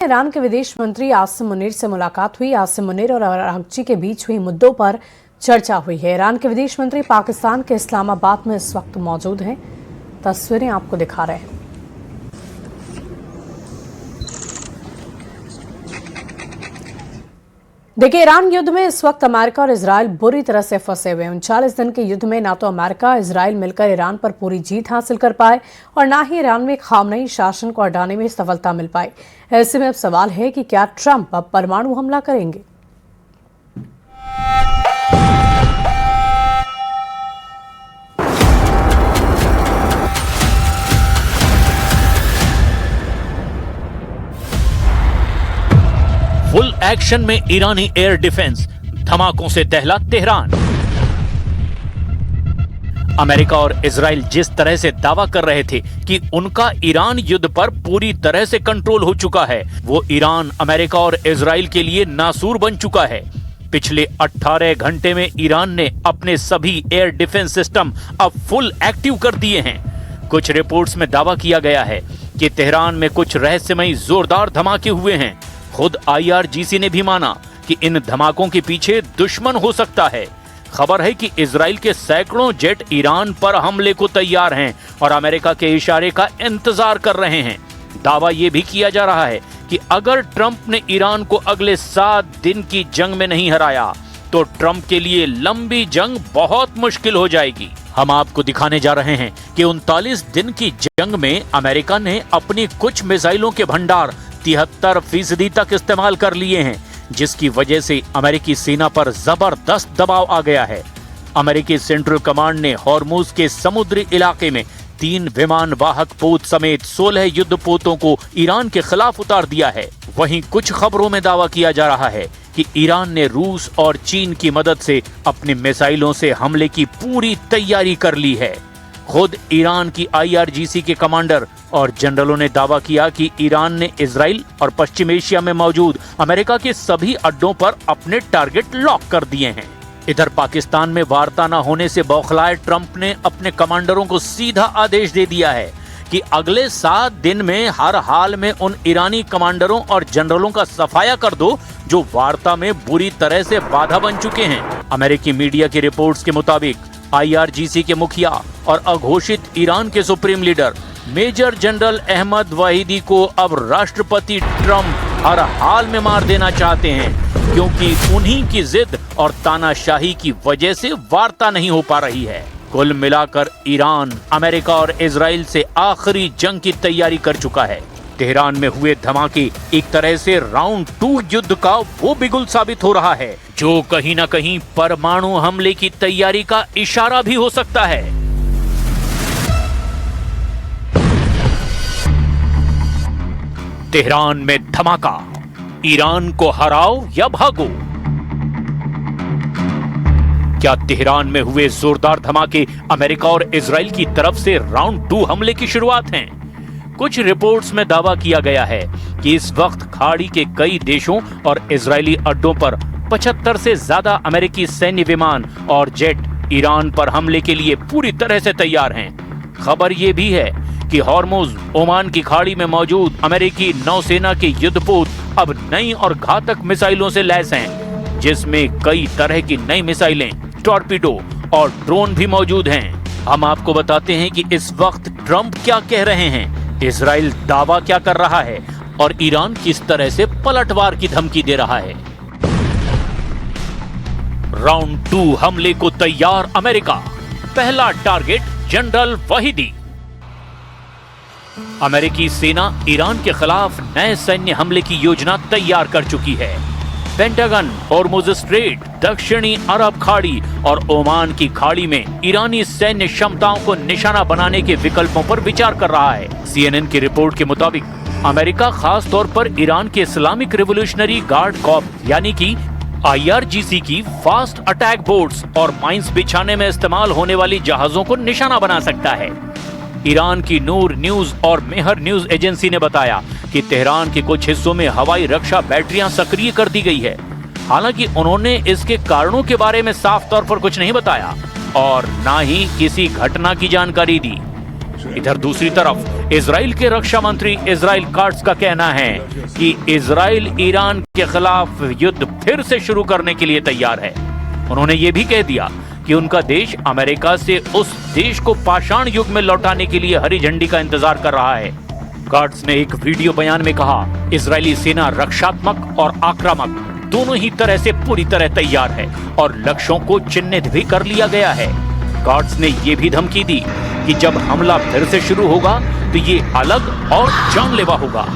Iran के विदेश मंत्री आसिम मुनीर से मुलाकात हुई। आसिम मुनीर और अरागची के बीच हुई मुद्दों पर चर्चा हुई है। ईरान के विदेश मंत्री पाकिस्तान के इस्लामाबाद में इस वक्त मौजूद हैं। तस्वीरें आपको दिखा रहे हैं। देखिए, ईरान युद्ध में इस वक्त अमेरिका और इजराइल बुरी तरह से फंसे हुए हैं। 39 दिन के युद्ध में ना तो अमेरिका इजराइल मिलकर ईरान पर पूरी जीत हासिल कर पाए और ना ही ईरान में खामनेई शासन को हटाने में सफलता मिल पाई। ऐसे में अब सवाल है कि क्या ट्रंप अब परमाणु हमला करेंगे। फुल एक्शन में ईरानी एयर डिफेंस, धमाकों से दहला तेहरान। अमेरिका और इजराइल जिस तरह से दावा कर रहे थे कि उनका ईरान युद्ध पर पूरी तरह से कंट्रोल हो चुका है, वो ईरान अमेरिका और इजराइल के लिए नासूर बन चुका है। पिछले 18 घंटे में ईरान ने अपने सभी एयर डिफेंस सिस्टम अब फुल एक्टिव कर दिए हैं। कुछ रिपोर्ट्स में दावा किया गया है कि तेहरान में कुछ रहस्यमयी जोरदार धमाके हुए हैं। खुद IRGC ने भी माना कि इन धमाकों के पीछे दुश्मन हो सकता है। खबर है कि इजराइल के सैकड़ों जेट ईरान पर हमले को तैयार हैं और अमेरिका के इशारे का इंतजार कर रहे हैं। दावा यह भी किया जा रहा है कि अगर ट्रंप ने ईरान को अगले 7 दिन की जंग में नहीं हराया तो ट्रंप के लिए लंबी जंग बहुत मुश्किल हो जाएगी। हम आपको दिखाने जा रहे हैं कि 39 दिन की जंग में अमेरिका ने अपनी कुछ मिसाइलों के भंडार 73% तक इस्तेमाल कर लिए हैं, जिसकी वजह से अमेरिकी सेना पर जबरदस्त दबाव आ गया है। अमेरिकी सेंट्रल कमांड ने हॉर्मुज के समुद्री इलाके में 3 विमान वाहक पोत समेत 16 युद्ध पोतों को ईरान के खिलाफ उतार दिया है। वहीं कुछ खबरों में दावा किया जा रहा है कि ईरान ने रूस और चीन की मदद से अपनी मिसाइलों से हमले की पूरी तैयारी कर ली है। खुद ईरान की IRGC के कमांडर और जनरलों ने दावा किया कि ईरान ने इजराइल और पश्चिम एशिया में मौजूद अमेरिका के सभी अड्डों पर अपने टारगेट लॉक कर दिए हैं। इधर पाकिस्तान में वार्ता न होने से बौखलाए ट्रंप ने अपने कमांडरों को सीधा आदेश दे दिया है कि अगले 7 दिन में हर हाल में उन ईरानी कमांडरों और जनरलों का सफाया कर दो जो वार्ता में बुरी तरह से बाधा बन चुके हैं। अमेरिकी मीडिया की रिपोर्ट्स के मुताबिक IRGC के मुखिया और अघोषित ईरान के supreme leader major general Ahmad Vahidi को अब राष्ट्रपति ट्रंप हर हाल में मार देना चाहते हैं, क्योंकि उन्हीं की जिद और तानाशाही की वजह से वार्ता नहीं हो पा रही है। कुल मिलाकर ईरान अमेरिका और इजराइल से आखिरी जंग की तैयारी कर चुका है। तेहरान में हुए धमाके एक तरह से राउंड 2 युद्ध का वो बिगुल साबित हो रहा है, जो कहीं न कहीं परमाणु हमले की तैयारी का इशारा भी हो सकता है। तेहरान में धमाका, ईरान को हराओ या भागो। क्या तेहरान में हुए जोरदार धमाके अमेरिका और इजराइल की तरफ से राउंड 2 हमले की शुरुआत हैं? कुछ रिपोर्ट्स में दावा किया गया है कि इस वक्त खाड़ी के कई देशों और इजरायली अड्डों पर 75 से ज्यादा अमेरिकी सैन्य विमान और जेट ईरान पर हमले के लिए पूरी तरह से तैयार हैं। खबर ये भी है कि हॉर्मुज ओमान की खाड़ी में मौजूद अमेरिकी नौसेना के युद्धपोत अब नई और घातक मिसाइलों से लैस हैं, जिसमें कई तरह की नई मिसाइलें, टॉर्पीडो और ड्रोन भी मौजूद हैं। हम आपको बताते हैं कि इस वक्त ट्रंप क्या कह रहे हैं, इजराइल दावा क्या कर रहा है और ईरान किस तरह से पलटवार की धमकी दे रहा है। राउंड 2 हमले को तैयार अमेरिका, पहला टारगेट जनरल वहीदी। अमेरिकी सेना ईरान के खिलाफ नए सैन्य हमले की योजना तैयार कर चुकी है। पेंटागन हॉर्मुज स्ट्रेट, दक्षिणी अरब खाड़ी और ओमान की खाड़ी में ईरानी सैन्य क्षमताओं को निशाना बनाने के विकल्पों पर विचार कर रहा है। CNN की रिपोर्ट के मुताबिक अमेरिका खास तौर पर ईरान के इस्लामिक रिवोल्यूशनरी गार्ड कॉर्प्स यानी कि IRGC की फास्ट अटैक बोट्स और माइंस बिछाने में इस्तेमाल होने वाली जहाजों को निशाना बना सकता है। ईरान की नूर न्यूज और मेहर न्यूज एजेंसी ने बताया कि तेहरान के कुछ हिस्सों में हवाई रक्षा बैटरियां सक्रिय कर दी गई है। हालांकि उन्होंने इसके कारणों के बारे में साफ तौर पर कुछ नहीं बताया और ना ही किसी घटना की जानकारी दी। इधर दूसरी तरफ इजराइल के रक्षा मंत्री इजराइल काट्ज का कहना है कि इजराइल ईरान के खिलाफ युद्ध फिर से शुरू करने के लिए तैयार है। उन्होंने ये भी कह दिया कि उनका देश अमेरिका से उस देश को पाषाण युग में लौटाने के लिए हरी झंडी का इंतजार कर रहा है। काट्ज ने एक वीडियो बयान में कहा, इजरायली सेना रक्षात्मक और आक्रामक दोनों ही तरह से पूरी तरह तैयार है और लक्ष्यों को चिन्हित भी कर लिया गया है। काट्ज ने यह भी धमकी दी कि जब हमला फिर से शुरू होगा तो ये अलग और जानलेवा होगा।